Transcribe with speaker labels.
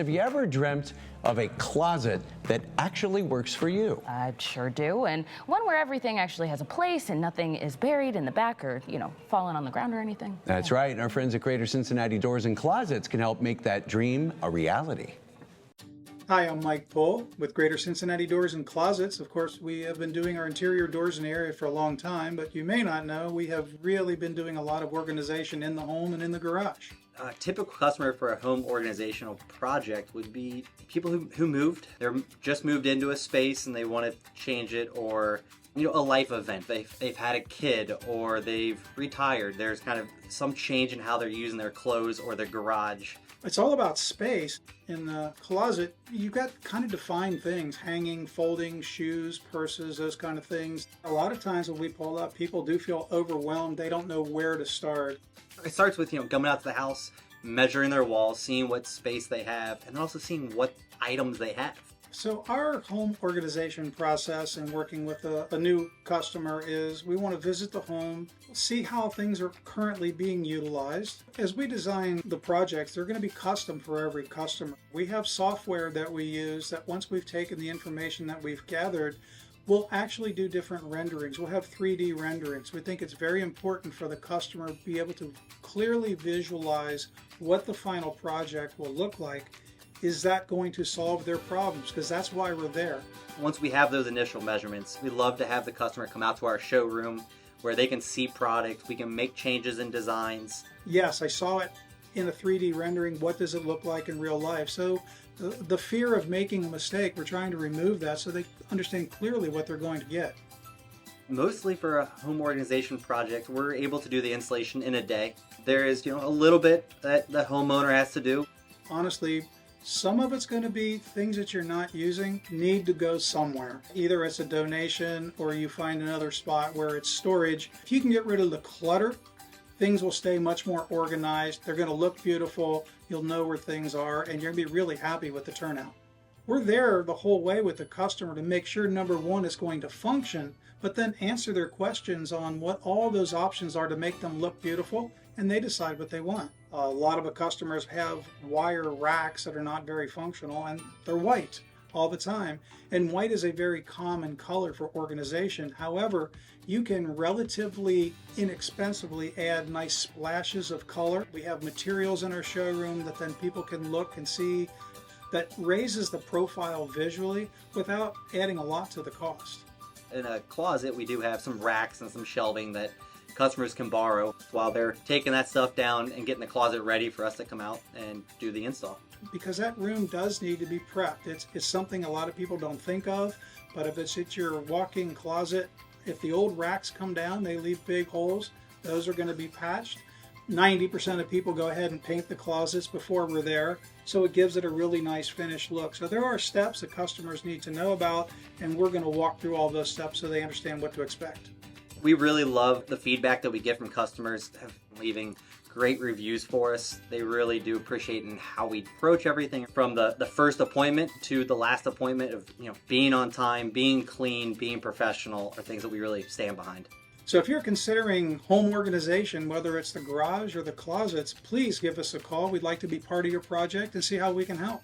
Speaker 1: Have you ever dreamt of a closet that actually works for you?
Speaker 2: I sure do, and one where everything actually has a place and nothing is buried in the back or, falling on the ground or anything.
Speaker 1: That's right. Our friends at Greater Cincinnati Doors and Closets can help make that dream a reality.
Speaker 3: Hi, I'm Mike Pohl with Greater Cincinnati Doors and Closets. Of course, we have been doing our interior doors in the area for a long time, but you may not know we have really been doing a lot of organization in the home and in the garage.
Speaker 4: A typical customer for a home organizational project would be people who moved. They're just moved into a space and they want to change it, or a life event. They've had a kid or they've retired. There's kind of some change in how they're using their clothes or their garage.
Speaker 3: It's all about space. In the closet, you've got kind of defined things: hanging, folding, shoes, purses, those kind of things. A lot of times when we pull up, people do feel overwhelmed. They don't know where to start.
Speaker 4: It starts with, coming out to the house, measuring their walls, seeing what space they have, and then also seeing what items they have.
Speaker 3: So our home organization process and working with a new customer is we want to visit the home, see how things are currently being utilized. As we design the projects, they're going to be custom for every customer. We have software that we use that once we've taken the information that we've gathered, we'll actually do different renderings. We'll have 3D renderings. We think it's very important for the customer to be able to clearly visualize what the final project will look like. Is that going to solve their problems? Because that's why we're there.
Speaker 4: Once we have those initial measurements, we love to have the customer come out to our showroom where they can see product. We can make changes in designs.
Speaker 3: Yes, I saw it in a 3D rendering. What does it look like in real life? So the fear of making a mistake, we're trying to remove that so they understand clearly what they're going to get.
Speaker 4: Mostly for a home organization project, we're able to do the installation in a day. There is, a little bit that the homeowner has to do.
Speaker 3: Honestly, some of it's going to be things that you're not using need to go somewhere. Either it's a donation or you find another spot where it's storage. If you can get rid of the clutter, things will stay much more organized. They're going to look beautiful. You'll know where things are, and you're going to be really happy with the turnout. We're there the whole way with the customer to make sure, number one, it's going to function, but then answer their questions on what all those options are to make them look beautiful, and they decide what they want. A lot of the customers have wire racks that are not very functional, and they're white all the time. And white is a very common color for organization. However, you can relatively inexpensively add nice splashes of color. We have materials in our showroom that then people can look and see that raises the profile visually without adding a lot to the cost.
Speaker 4: In a closet, we do have some racks and some shelving that customers can borrow while they're taking that stuff down and getting the closet ready for us to come out and do the install.
Speaker 3: Because that room does need to be prepped. It's something a lot of people don't think of, but if it's your walk-in closet, if the old racks come down, they leave big holes. Those are going to be patched. 90% of people go ahead and paint the closets before we're there, so it gives it a really nice finished look. So there are steps that customers need to know about, and we're going to walk through all those steps so they understand what to expect.
Speaker 4: We really love the feedback that we get from customers leaving great reviews for us. They really do appreciate in how we approach everything from the first appointment to the last appointment of being on time, being clean, being professional are things that we really stand behind.
Speaker 3: So if you're considering home organization, whether it's the garage or the closets, please give us a call. We'd like to be part of your project and see how we can help.